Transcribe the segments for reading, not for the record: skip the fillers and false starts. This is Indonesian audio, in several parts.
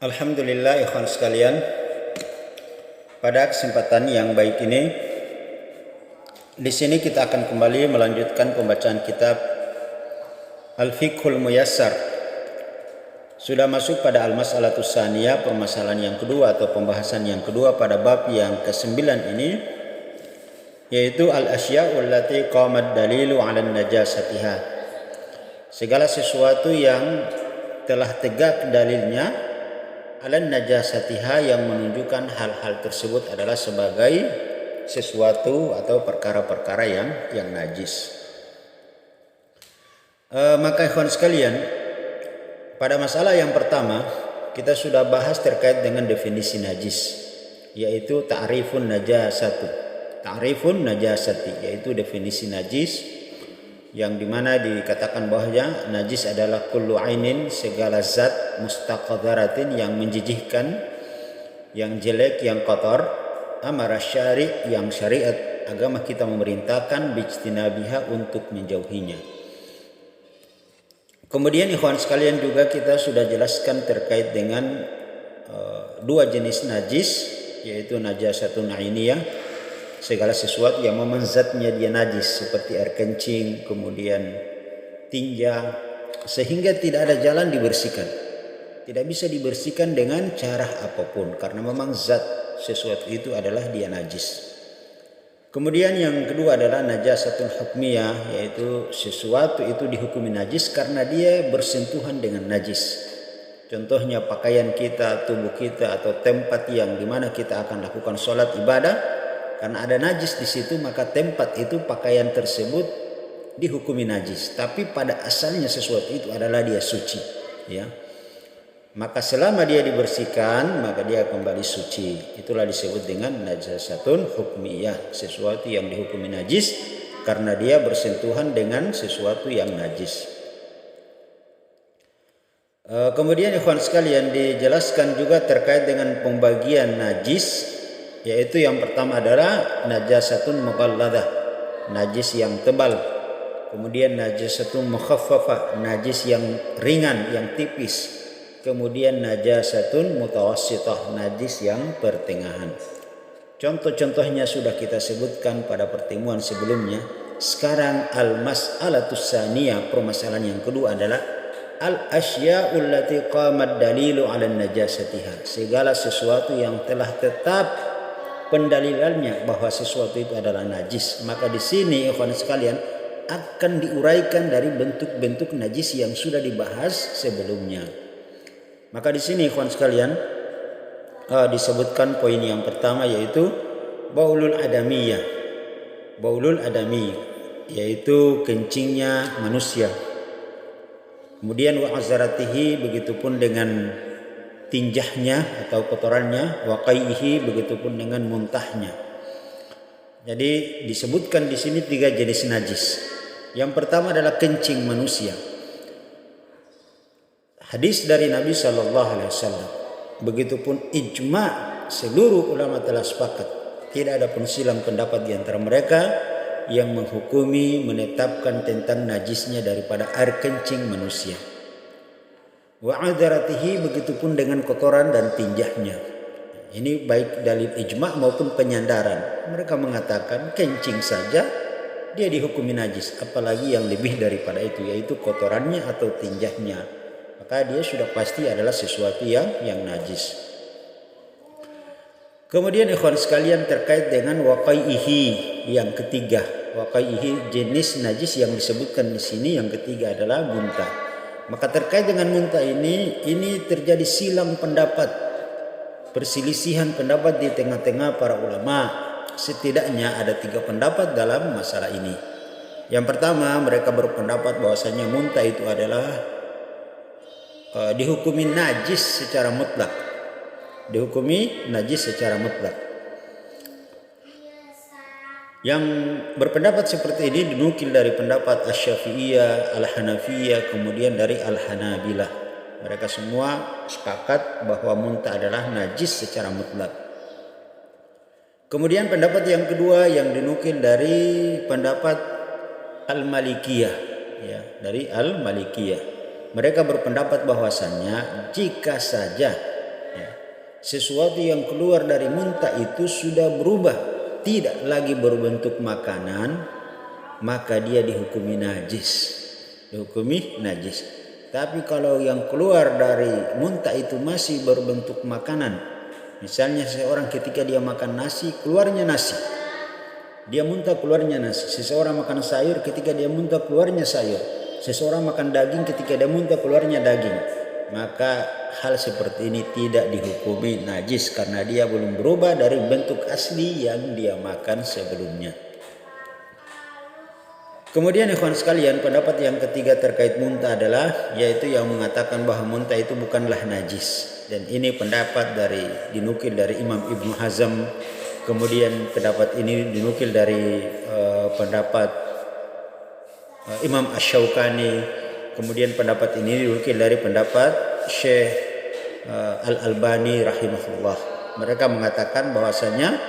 Alhamdulillah ikhwan sekalian, pada kesempatan yang baik ini di sini kita akan kembali melanjutkan pembacaan kitab Al-Fiqhul Muyassar. Sudah masuk pada Al-Mas'alatus Tsaniyah, permasalahan yang kedua atau pembahasan yang kedua pada bab yang ke-9 ini, yaitu al-asya'ul lati qamat dalilu 'ala najasatiha. Segala sesuatu yang telah tegak dalilnya alan najasatiha, yang menunjukkan hal-hal tersebut adalah sebagai sesuatu atau perkara-perkara yang najis. Maka ikhwan sekalian, pada masalah yang pertama kita sudah bahas terkait dengan definisi najis, yaitu ta'rifun najasati, yaitu definisi najis, yang dimana dikatakan bahwa najis adalah kullu ainin, segala zat mustaqadzaratin, yang menjijikkan, yang jelek, yang kotor. Amara syari', yang syariat agama kita memerintahkan bijtinabiha, untuk menjauhinya. Kemudian ikhwan sekalian juga kita sudah jelaskan terkait dengan dua jenis najis, yaitu najasatun ainiyah, segala sesuatu yang memang zatnya dia najis, seperti air kencing, kemudian tinja, sehingga tidak ada jalan dibersihkan, tidak bisa dibersihkan dengan cara apapun, karena memang zat sesuatu itu adalah dia najis. Kemudian yang kedua adalah najasatun hukmiyah, yaitu sesuatu itu dihukumi najis karena dia bersentuhan dengan najis. Contohnya pakaian kita, tubuh kita, atau tempat yang dimana kita akan lakukan sholat ibadah, karena ada najis di situ, maka tempat itu, pakaian tersebut dihukumi najis. Tapi pada asalnya sesuatu itu adalah dia suci, ya. Maka selama dia dibersihkan, maka dia kembali suci. Itulah disebut dengan najasatun hukmiyah, sesuatu yang dihukumi najis karena dia bersentuhan dengan sesuatu yang najis. Kemudian ikhwan sekalian, dijelaskan juga terkait dengan pembagian najis, yaitu yang pertama adalah najasatun mughalladah, najis yang tebal. Kemudian najasatun mukhaffafah, najis yang ringan, yang tipis. Kemudian najasatun mutawassithah, najis yang pertengahan. Contoh-contohnya sudah kita sebutkan pada pertemuan sebelumnya. Sekarang al-mas'alatus tsaniyah, permasalahan yang kedua adalah al-asya'ul lati qamat dalilu 'ala najasatiha, segala sesuatu yang telah tetap pendalilannya bahwa sesuatu itu adalah najis. Maka di sini ikhwan sekalian akan diuraikan dari bentuk-bentuk najis yang sudah dibahas sebelumnya. Maka di sini ikhwan sekalian disebutkan poin yang pertama, yaitu baulul adamiyah. Baulul adami, yaitu kencingnya manusia. Kemudian wa azaratihi, begitupun dengan tinjahnya atau kotorannya, wa qaihi, begitupun dengan muntahnya. Jadi disebutkan di sini tiga jenis najis. Yang pertama adalah kencing manusia. Hadis dari Nabi SAW, begitupun ijma, seluruh ulama telah sepakat, tidak ada pun silang pendapat di antara mereka yang menghukumi, menetapkan tentang najisnya daripada air kencing manusia. Wa adaratihi, begitupun dengan kotoran dan tinjahnya. Ini baik dalil ijma maupun penyandaran. Mereka mengatakan kencing saja dia dihukumi najis, apalagi yang lebih daripada itu, yaitu kotorannya atau tinjahnya, maka dia sudah pasti adalah sesuatu yang najis. Kemudian ikhwan sekalian terkait dengan waqaihi, yang ketiga, waqaihi, jenis najis yang disebutkan di sini yang ketiga adalah muntah. Maka terkait dengan muntah ini terjadi silang pendapat, perselisihan pendapat di tengah-tengah para ulama. Setidaknya ada 3 pendapat dalam masalah ini. Yang pertama, mereka berpendapat bahwasanya muntah itu adalah dihukumi najis secara mutlak. Dihukumi najis secara mutlak. Yang berpendapat seperti ini dinukil dari pendapat Asy-Syafi'iyah, Al-Hanafiyah, kemudian dari Al-Hanabilah. Mereka semua sepakat bahwa muntah adalah najis secara mutlak. Kemudian pendapat yang kedua yang dinukil dari pendapat Al-Malikiyah, ya, dari Al-Malikiyah. Mereka berpendapat bahwasannya jika saja sesuatu yang keluar dari muntah itu sudah berubah, tidak lagi berbentuk makanan, maka dia dihukumi najis. Tapi kalau yang keluar dari muntah itu masih berbentuk makanan, misalnya seorang ketika dia makan nasi, keluarnya nasi, dia muntah keluarnya nasi. Seseorang makan sayur, ketika dia muntah keluarnya sayur. Seseorang makan daging, ketika dia muntah keluarnya daging. Maka hal seperti ini tidak dihukumi najis karena dia belum berubah dari bentuk asli yang dia makan sebelumnya. Kemudian ikhwan sekalian, pendapat yang ketiga terkait muntah adalah yaitu yang mengatakan bahwa muntah itu bukanlah najis. Dan ini pendapat dinukil dari Imam Ibnu Hazm. Kemudian pendapat ini dinukil dari pendapat Imam Asy-Syaukani. Kemudian pendapat ini dinukil dari pendapat Syekh Al-Albani rahimahullah. Mereka mengatakan bahwasanya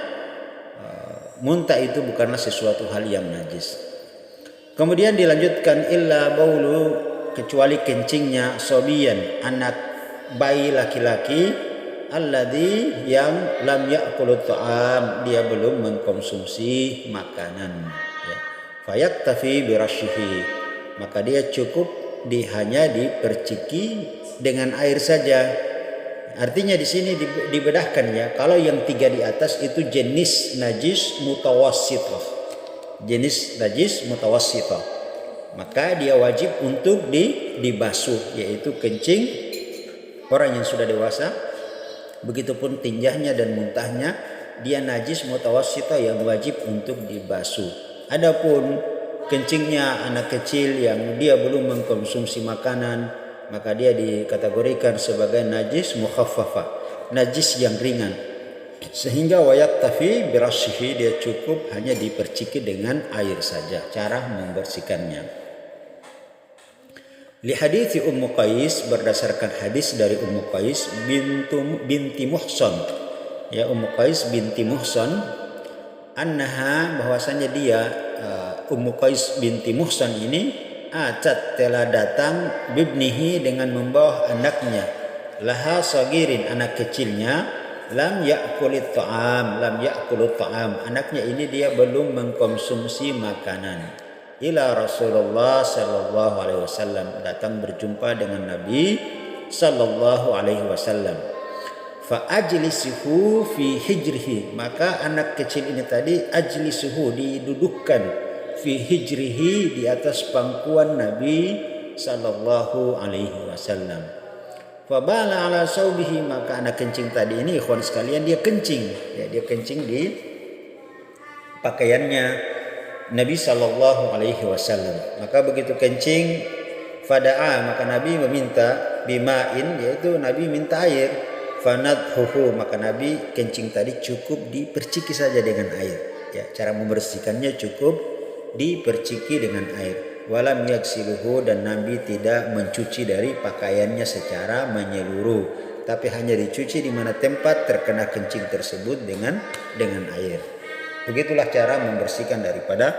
muntah itu bukanlah sesuatu hal yang najis. Kemudian dilanjutkan illa baulu, kecuali kencingnya sobiyan, anak bayi laki-laki, alladzi yang lam ya'kulut ta'am, dia belum mengkonsumsi makanan, ya. Fayaktafi birasyihi, maka dia cukup hanya diperciki dengan air saja. Artinya di sini dibedahkan ya, kalau yang tiga di atas itu jenis najis mutawassithah. Jenis najis mutawassithah, maka dia wajib untuk dibasuh, yaitu kencing orang yang sudah dewasa, begitupun tinjahnya dan muntahnya, dia najis mutawassithah yang wajib untuk dibasuh. Adapun kencingnya anak kecil yang dia belum mengkonsumsi makanan, maka dia dikategorikan sebagai najis mukhaffafah, najis yang ringan, sehingga wayaktafi birasyihi, dia cukup hanya diperciki dengan air saja cara membersihkannya. Li hadithi Ummu Qais, berdasarkan hadis dari Ummu Qais binti Muhsan, ya, Ummu Qais binti Muhsan, annaha, bahwasanya dia Ummu Qais binti Muhsan ini acat, telah datang bibnihi, dengan membawa anaknya, laha sagirin, anak kecilnya, lam ya'kulit ta'am, anaknya ini dia belum mengkonsumsi makanan, ila Rasulullah sallallahu alaihi wasallam, datang berjumpa dengan Nabi sallallahu alaihi wasallam. Fa ajlisuhu fi hijrihi, maka anak kecil ini tadi ajlisuhu, didudukkan, fi hijrihi, di atas pangkuan Nabi sallallahu alaihi wasallam. Fabala ala saubihi, maka anak kencing tadi ini ikhwan sekalian, dia kencing, ya, dia kencing di pakaiannya Nabi sallallahu alaihi wasallam. Maka begitu kencing, fada'a, maka Nabi meminta, bima'in, yaitu Nabi minta air, fanadhuhu, maka Nabi kencing tadi cukup diperciki saja dengan air, ya, cara membersihkannya cukup diperciki dengan air. Walam yaksiluhu, dan Nabi tidak mencuci dari pakaiannya secara menyeluruh, tapi hanya dicuci di mana tempat terkena kencing tersebut dengan air. Begitulah cara membersihkan daripada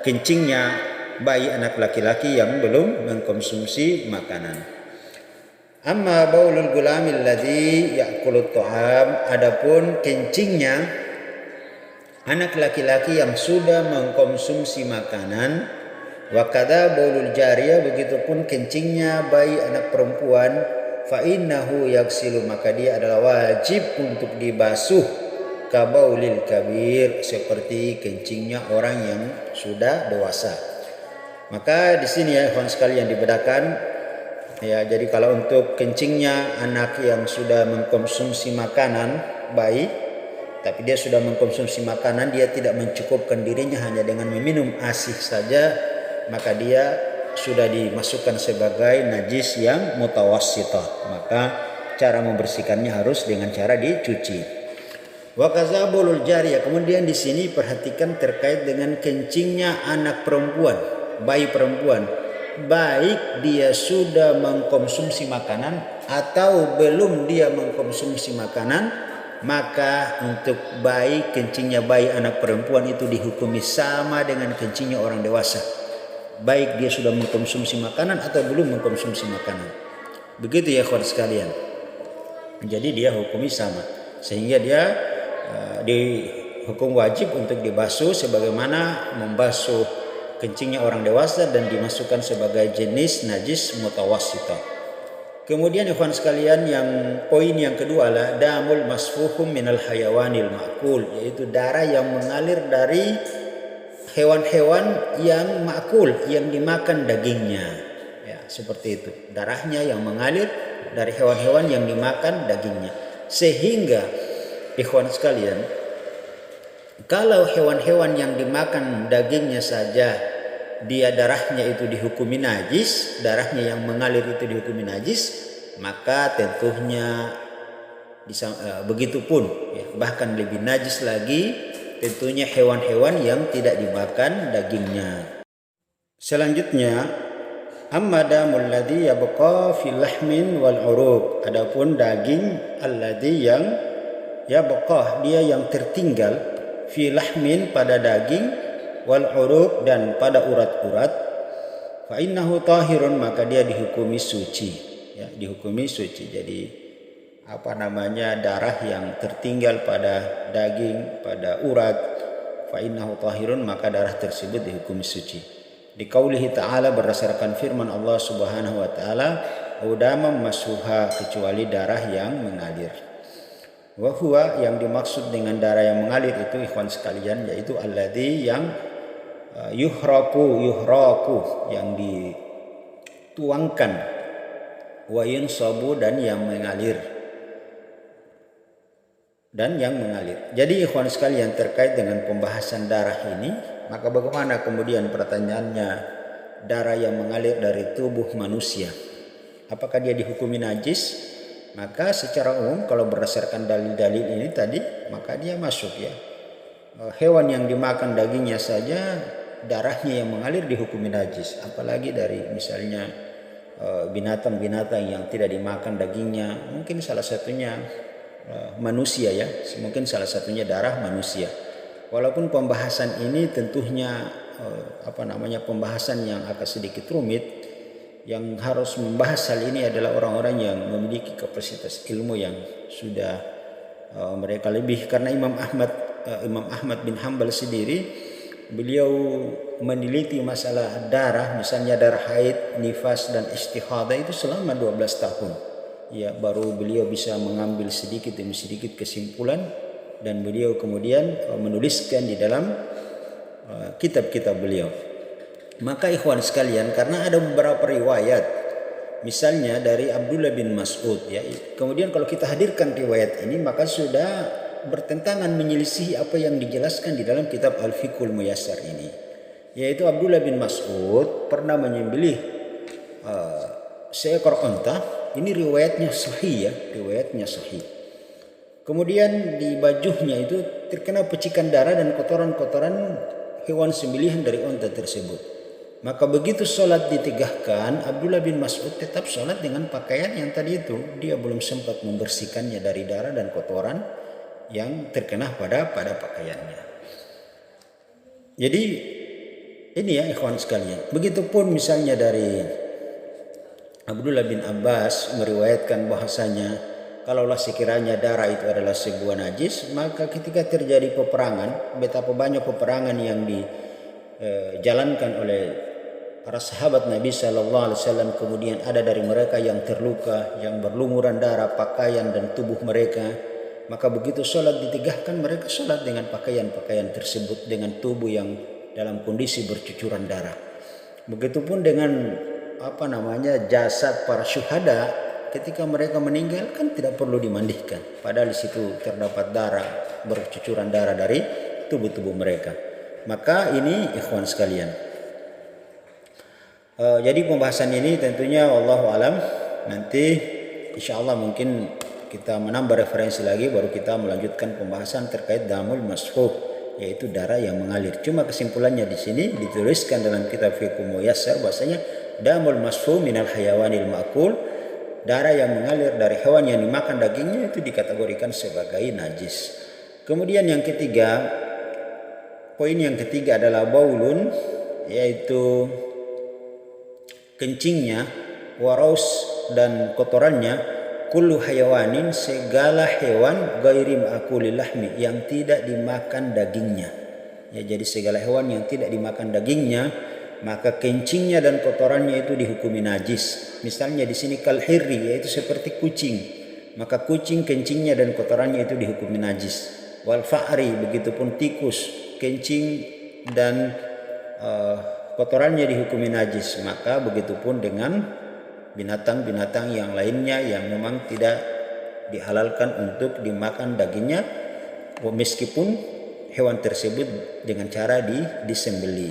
kencingnya bayi anak laki-laki yang belum mengkonsumsi makanan. Amma baulul gulamil ladzi ya'kulut ta'am, adapun kencingnya anak laki-laki yang sudah mengkonsumsi makanan, wa kadza baulul jariyah, begitupun kencingnya bayi anak perempuan, fa innahu yaksilu, maka dia adalah wajib untuk dibasuh, ka baulil kabir, seperti kencingnya orang yang sudah dewasa. Maka di sini ya ikhwan sekalian dibedakan, ya, jadi kalau untuk kencingnya anak yang sudah mengkonsumsi makanan, bayi, tapi dia sudah mengkonsumsi makanan, dia tidak mencukupkan dirinya hanya dengan meminum ASI saja, maka dia sudah dimasukkan sebagai najis yang mutawassithah. Maka cara membersihkannya harus dengan cara dicuci. Wa kazabulul jariyah, kemudian di sini perhatikan terkait dengan kencingnya anak perempuan, bayi perempuan, baik dia sudah mengkonsumsi makanan atau belum dia mengkonsumsi makanan, maka untuk kencingnya bayi anak perempuan itu dihukumi sama dengan kencingnya orang dewasa, baik dia sudah mengkonsumsi makanan atau belum mengkonsumsi makanan. Begitu ya kawan sekalian. Jadi dia hukumi sama. sehingga dia dihukum wajib untuk dibasuh sebagaimana membasuh kencingnya orang dewasa dan dimasukkan sebagai jenis najis mutawassithah. Kemudian ikhwan sekalian, yang poin yang kedua adalah damul masfuhum minal hayawanil ma'kul, yaitu darah yang mengalir dari hewan-hewan yang ma'kul, yang dimakan dagingnya. Ya, seperti itu. Darahnya yang mengalir dari hewan-hewan yang dimakan dagingnya. Sehingga ikhwan sekalian, kalau hewan-hewan yang dimakan dagingnya saja dia darahnya itu dihukumi najis, darahnya yang mengalir itu dihukumi najis, maka tentunya begitu pun ya, bahkan lebih najis lagi tentunya hewan-hewan yang tidak dimakan dagingnya. Selanjutnya, amma damul ladzi yabqa fil lahmin wal uruq, adapun daging alladzi yang yabqa, dia yang tertinggal, fi lahmin pada daging, wal uruq dan pada urat-urat, fa innahu tahirun, maka dia dihukumi suci, ya, dihukumi suci. Jadi darah yang tertinggal pada daging, pada urat, fa innahu tahirun, maka darah tersebut dihukumi suci. Di qaulihi ta'ala, berdasarkan firman Allah Subhanahu wa taala, udama masuha, kecuali darah yang mengalir. Wa huwa, yang dimaksud dengan darah yang mengalir itu ikhwan sekalian, yaitu alladzi yang yuhraku, yang dituangkan, wa yunsabu, dan yang mengalir, Jadi ikhwan sekalian, terkait dengan pembahasan darah ini, maka bagaimana kemudian pertanyaannya, darah yang mengalir dari tubuh manusia, apakah dia dihukumi najis? Maka secara umum kalau berdasarkan dalil-dalil ini tadi, maka dia masuk, ya. Hewan yang dimakan dagingnya saja darahnya yang mengalir dihukumi najis, apalagi dari misalnya binatang-binatang yang tidak dimakan dagingnya, mungkin salah satunya manusia, ya, mungkin salah satunya darah manusia. Walaupun pembahasan ini tentunya pembahasan yang agak sedikit rumit, yang harus membahas hal ini adalah orang-orang yang memiliki kapasitas ilmu yang sudah mereka lebih, karena Imam Ahmad bin Hanbal sendiri, beliau meneliti masalah darah, misalnya darah haid, nifas, dan istihadah itu selama 12 tahun. Ya, baru beliau bisa mengambil sedikit demi sedikit kesimpulan, dan beliau kemudian menuliskan di dalam kitab-kitab beliau. Maka ikhwan sekalian, karena ada beberapa riwayat, misalnya dari Abdullah bin Mas'ud, ya, kemudian kalau kita hadirkan riwayat ini, maka sudah bertentangan, menyelisihi apa yang dijelaskan di dalam kitab Al-Fiqhul Muyassar ini, yaitu Abdullah bin Mas'ud pernah menyembelih seekor unta. Ini riwayatnya sahih, ya, riwayatnya sahih. Kemudian di bajunya itu terkena percikan darah dan kotoran-kotoran hewan sembelihan dari unta tersebut. Maka begitu sholat ditegakkan, Abdullah bin Mas'ud tetap sholat dengan pakaian yang tadi itu. Dia belum sempat membersihkannya dari darah dan kotoran yang terkena pada pakaiannya. Jadi ini, ya, ikhwan sekalian. Begitupun misalnya dari Abdullah bin Abbas meriwayatkan bahasanya, kalaulah sekiranya darah itu adalah sebuah najis, maka ketika terjadi peperangan, betapa banyak peperangan yang dijalankan oleh para sahabat Nabi Sallallahu Alaihi Wasallam, kemudian ada dari mereka yang terluka, yang berlumuran darah pakaian dan tubuh mereka, maka begitu sholat ditegakkan, mereka sholat dengan pakaian-pakaian tersebut, dengan tubuh yang dalam kondisi bercucuran darah. Begitupun dengan jasad para syuhada, ketika mereka meninggal kan tidak perlu dimandikan, padahal di situ terdapat darah, bercucuran darah dari tubuh-tubuh mereka. Maka ini ikhwan sekalian, jadi pembahasan ini tentunya wallahu alam, nanti insyaallah mungkin kita menambah referensi lagi, baru kita melanjutkan pembahasan terkait damul masfuh, yaitu darah yang mengalir. Cuma kesimpulannya di sini dituliskan dalam kitab Fiqh Muyassar bahasanya damul masfuh minal hayawanil ma'kul, darah yang mengalir dari hewan yang dimakan dagingnya itu dikategorikan sebagai najis. Kemudian yang ketiga, poin yang ketiga adalah baulun, yaitu kencingnya, waraus dan kotorannya, kullu hayawanin, segala hewan ghairi ma'kulil lahmi, yang tidak dimakan dagingnya. Ya, jadi segala hewan yang tidak dimakan dagingnya, maka kencingnya dan kotorannya itu dihukumi najis. Misalnya di sini kalhirri, yaitu seperti kucing, maka kucing kencingnya dan kotorannya itu dihukumi najis. Wal fa'ri, begitupun tikus, kencing dan kotorannya dihukumi najis. Maka begitupun dengan binatang-binatang yang lainnya yang memang tidak dihalalkan untuk dimakan dagingnya, meskipun hewan tersebut dengan cara disembelih.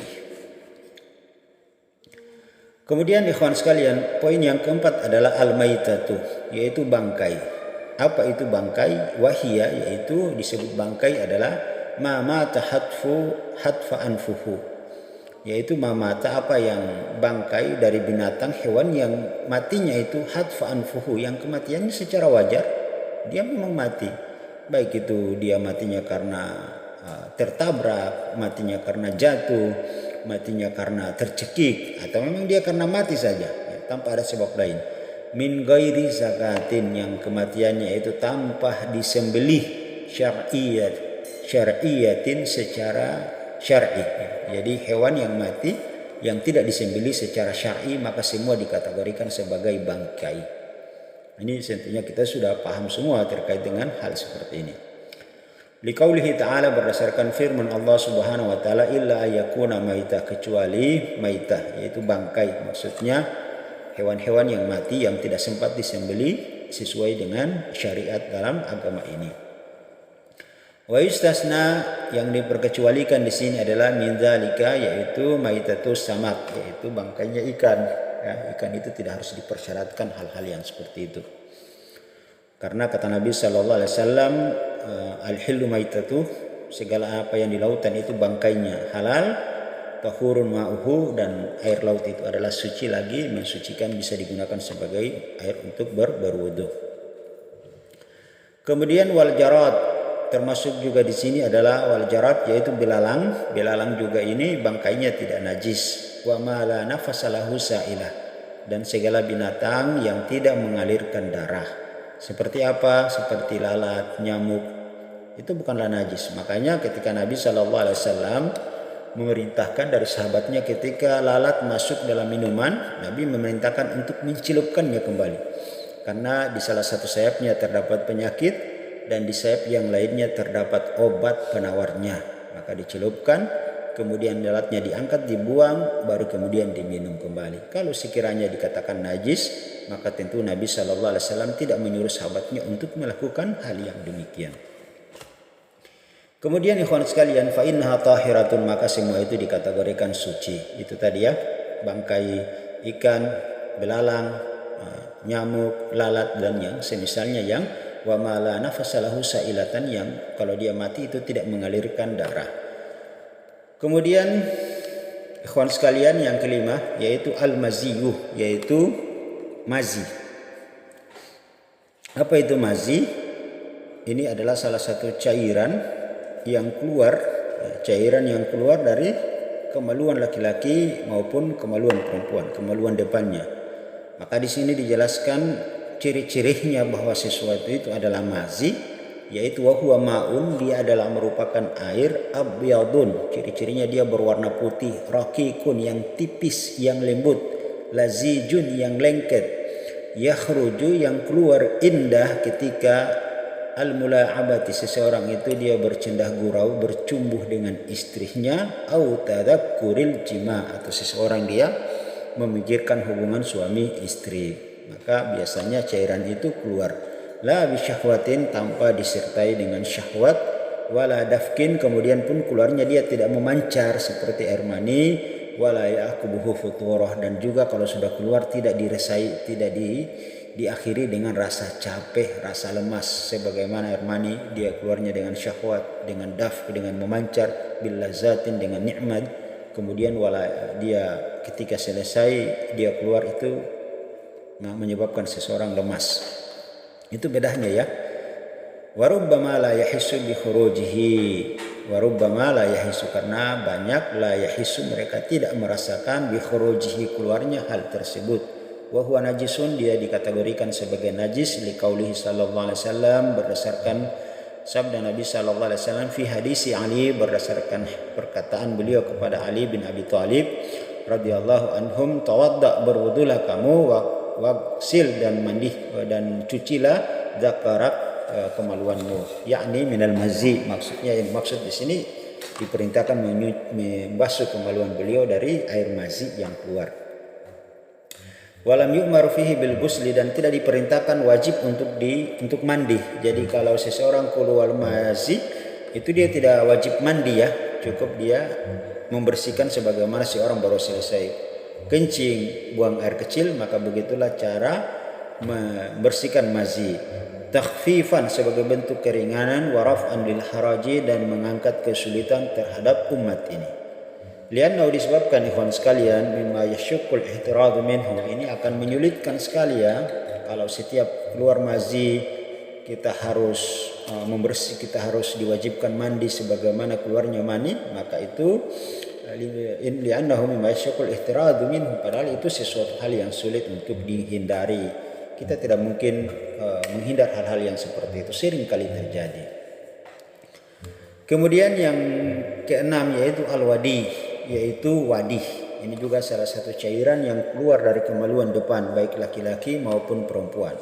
Kemudian ikhwan sekalian, poin yang keempat adalah al-maitatu, yaitu bangkai. Apa itu bangkai? Wahia, yaitu disebut bangkai adalah ma mata hatfa anfuhu, yaitu ma mata, apa yang bangkai dari binatang hewan yang matinya itu hatfa anfuhu, yang kematiannya secara wajar, dia memang mati. Baik itu dia matinya karena tertabrak, matinya karena jatuh, matinya karena tercekik, atau memang dia karena mati saja ya, tanpa ada sebab lain. Min ghairi zakatin, yang kematiannya itu tanpa disembelih, syar'iyatin, secara syar'i. Jadi hewan yang mati yang tidak disembelih secara syar'i, maka semua dikategorikan sebagai bangkai. Ini tentunya kita sudah paham semua terkait dengan hal seperti ini. Liqaulihi ta'ala, berdasarkan firman Allah Subhanahu wa taala, illa ayakuna maitah, kecuali maitah, yaitu bangkai. Maksudnya hewan-hewan yang mati yang tidak sempat disembelih sesuai dengan syariat dalam agama ini. Wa yustasna, yang diperkecualikan di sini adalah min dzalika, yaitu maitatus samak, yaitu bangkainya ikan. Ya, ikan itu tidak harus dipersyaratkan hal-hal yang seperti itu. Karena kata Nabi sallallahu alaihi wasallam, al-hillu maitatu, segala apa yang di lautan itu bangkainya halal, tahurun ma'uhu, dan air laut itu adalah suci lagi, mensucikan, bisa digunakan sebagai air untuk berwudu. Kemudian wal jarad, termasuk juga di sini adalah wal jarad, yaitu belalang. Belalang juga ini bangkainya tidak najis. Wa ma la nafasa lahu sa'ilah, dan segala binatang yang tidak mengalirkan darah. Seperti apa? Seperti lalat, nyamuk, itu bukanlah najis. Makanya ketika Nabi SAW memerintahkan dari sahabatnya, ketika lalat masuk dalam minuman, Nabi memerintahkan untuk mencelupkannya kembali. Karena di salah satu sayapnya terdapat penyakit, dan di sayap yang lainnya terdapat obat penawarnya. Maka dicelupkan, kemudian lalatnya diangkat, dibuang, baru kemudian diminum kembali. Kalau sekiranya dikatakan najis, maka tentu Nabi SAW tidak menyuruh sahabatnya untuk melakukan hal yang demikian. Kemudian ikhwan sekalian, fa innaha tahiratun, maka semua itu dikategorikan suci. Itu tadi ya, bangkai ikan, belalang, nyamuk, lalat, dan yang semisalnya, yang wa ma la nafasa lahu sailatan, yang kalau dia mati itu tidak mengalirkan darah. Kemudian ikhwan sekalian, yang kelima yaitu al-maziyuh, yaitu mazi. Apa itu mazi? Ini adalah salah satu cairan yang keluar dari kemaluan laki-laki maupun kemaluan perempuan, kemaluan depannya. Maka di sini dijelaskan ciri-cirinya bahwa sesuatu itu adalah mazi, yaitu wa huwa ma'un, dia adalah merupakan air, abyadun, ciri-cirinya dia berwarna putih, raqiqun, yang tipis, yang lembut, lazijun, yang lengket, yakhruju, yang keluar, indah, ketika al-mula'abati, seseorang itu dia bercendah gurau, bercumbuh dengan istrinya, au tadakkuril jima, atau seseorang dia memikirkan hubungan suami istri. Maka biasanya cairan itu keluar la bisyahwatin, tanpa disertai dengan syahwat, wala dafkin, kemudian pun keluarnya dia tidak memancar seperti air mani, wala ya'qubuhu futurah, dan juga kalau sudah keluar tidak diresai, tidak diakhiri dengan rasa capek, rasa lemas, sebagaimana air mani dia keluarnya dengan syahwat, dengan daf, dengan memancar, bil lazatin, dengan nikmat. Kemudian wala, dia ketika selesai dia keluar itu menyebabkan seseorang lemas. Itu bedanya ya. Warubbama la yahissu bi khurujihi, warubbama la yahissu, karena banyak la yahissu, mereka tidak merasakan bi khurujihi, keluarnya hal tersebut. wa huwa najisun, dia dikategorikan sebagai najis liqaulihi sallallahu alaihi wasallam, berdasarkan sabda Nabi sallallahu alaihi wasallam fi hadisi Ali, berdasarkan perkataan beliau kepada Ali bin Abi Thalib radhiyallahu anhum, tawadda, berwudulah kamu, wagsil dan mandi dan cucilah zakarak kemaluanmu, yakni minal mazi. Maksudnya, yang maksud di sini diperintahkan membasuh kemaluan beliau dari air mazi yang keluar. Walam yu'maru fihi bil ghusli, dan tidak diperintahkan wajib untuk mandi. Jadi kalau seseorang keluar mazi itu dia tidak wajib mandi ya, cukup dia membersihkan sebagaimana seorang baru selesai kencing, buang air kecil, maka begitulah cara membersihkan mazi. Takhfifan, sebagai bentuk keringanan, wa raf'an lil haraji, dan mengangkat kesulitan terhadap umat ini. Lianna, disebabkan ikhwan sekalian, mimma yashuqqul ihtiradu minhu, ini akan menyulitkan sekali ya kalau setiap keluar mazi kita harus kita harus diwajibkan mandi sebagaimana keluarnya mani, maka itu li'annahu mimma yashuqqul ihtiradu minhu, padahal itu sesuatu hal yang sulit untuk dihindari. Kita tidak mungkin menghindar hal-hal yang seperti itu, sering kali terjadi. Kemudian yang keenam yaitu al-wadi, yaitu wadih. Ini juga salah satu cairan yang keluar dari kemaluan depan, baik laki-laki maupun perempuan.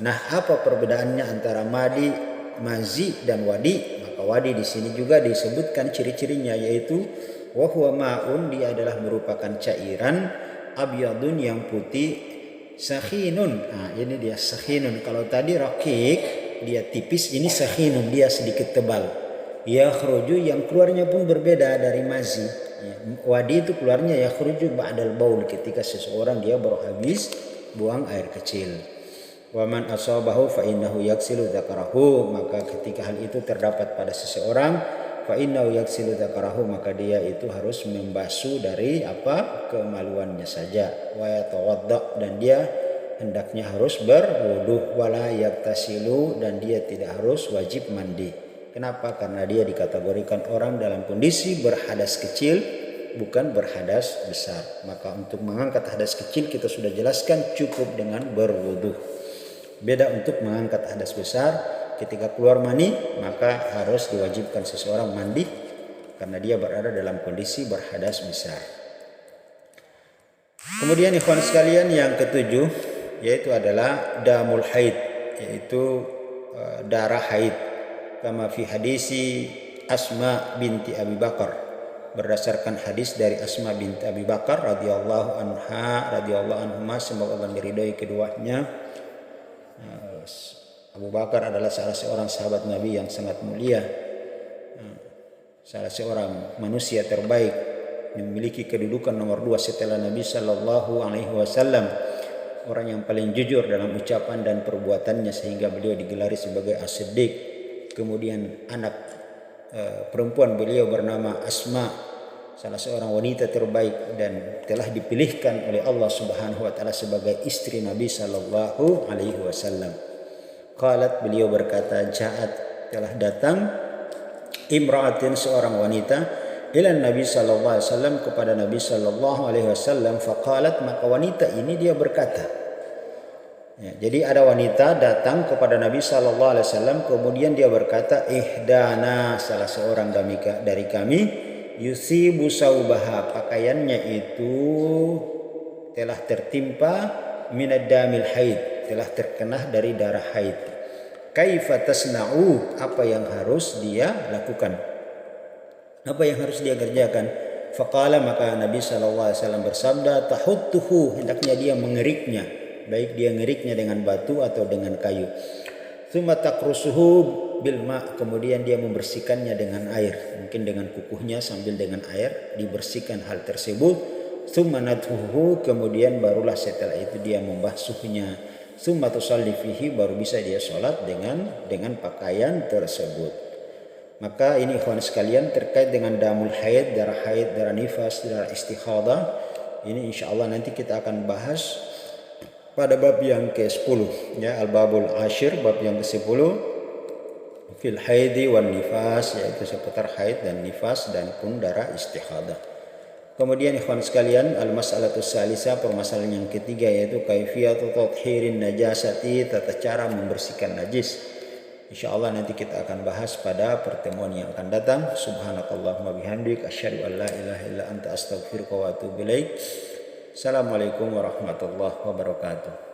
Nah, apa perbedaannya antara mazi dan wadi? Maka wadi di sini juga disebutkan ciri-cirinya, yaitu wa huwa ma'un, dia adalah merupakan cairan, abyadun, yang putih, sakhinun. Nah, ini dia sakhinun. Kalau tadi raqiq, dia tipis, ini sakhinun, dia sedikit tebal. Yakhruju, yang keluarnya pun berbeda dari mazi. Wadi itu keluarnya yakhruju ba'dal baul, ketika seseorang dia baru habis buang air kecil. Wa man asabahu fa innahu yaksilu dzakarahu, maka ketika hal itu terdapat pada seseorang, fa innahu yaksilu dzakarahu, maka dia itu harus membasuh dari kemaluannya saja. Wa yatawadda, dan dia hendaknya harus berwudu. Wala yaktasilu, dan dia tidak harus wajib mandi. Kenapa? Karena dia dikategorikan orang dalam kondisi berhadas kecil, bukan berhadas besar. Maka untuk mengangkat hadas kecil kita sudah jelaskan cukup dengan berwudu. Beda untuk mengangkat hadas besar, ketika keluar mani maka harus diwajibkan seseorang mandi karena dia berada dalam kondisi berhadas besar. Kemudian ikhwan sekalian, yang ketujuh yaitu adalah damul haid, yaitu darah haid. Kama fi hadisi Asma binti Abi Bakar, berdasarkan hadis dari Asma binti Abi Bakar radhiyallahu anhuma, semoga Allah meridhai keduanya. Abu Bakar adalah salah seorang sahabat Nabi yang sangat mulia, salah seorang manusia terbaik, memiliki kedudukan nomor 2 setelah Nabi sallallahu alaihi wasallam, orang yang paling jujur dalam ucapan dan perbuatannya sehingga beliau digelari sebagai As-Siddiq. Kemudian anak perempuan beliau bernama Asma, salah seorang wanita terbaik dan telah dipilihkan oleh Allah Subhanahu wa taala sebagai istri Nabi sallallahu alaihi wasallam. Qalat, beliau berkata, ja'at, telah datang, imra'atin, seorang wanita, ila Nabi sallallahu alaihi wasallam, kepada Nabi sallallahu alaihi wasallam, faqalat, maka wanita ini dia berkata. Ya, jadi ada wanita datang kepada Nabi sallallahu alaihi wasallam, kemudian dia berkata, ihdana, salah seorang dari kami, yusibu saubaha, pakaiannya itu telah tertimpa minad damil haid, telah terkena dari darah haid. Kaifa tasna'u, apa yang harus dia lakukan, apa yang harus dia kerjakan? Faqala, maka Nabi sallallahu alaihi wasallam bersabda, tahuttuhu, hendaknya dia mengeriknya, baik dia ngeriknya dengan batu atau dengan kayu. Tsumma takrusuhu bil ma, kemudian dia membersihkannya dengan air, mungkin dengan kukuhnya sambil dengan air dibersihkan hal tersebut. Tsumma nadhuhu, kemudian barulah setelah itu dia membasuhnya. Tsumma tusalli fihi, baru bisa dia salat dengan pakaian tersebut. Maka ini ikhwan sekalian terkait dengan damul haid, darah nifas, darah istikhadah. Ini insyaallah nanti kita akan bahas pada bab yang ke-10 ya, al-babul ashir, bab yang ke-10, fil haidi wan nifas, yaitu seputar haid dan nifas dan pun darah istikhadah. Kemudian ikhwan sekalian, al-mas'alatus salisa, permasalahan yang ketiga yaitu kaifiyatu tathirin najasati, tata cara membersihkan najis. Insyaallah nanti kita akan bahas pada pertemuan yang akan datang. Subhanakallahumma bihamdik asyhadu an la ilaha illa anta astaghfiruka wa atubu ilaik. Assalamualaikum warahmatullahi wabarakatuh.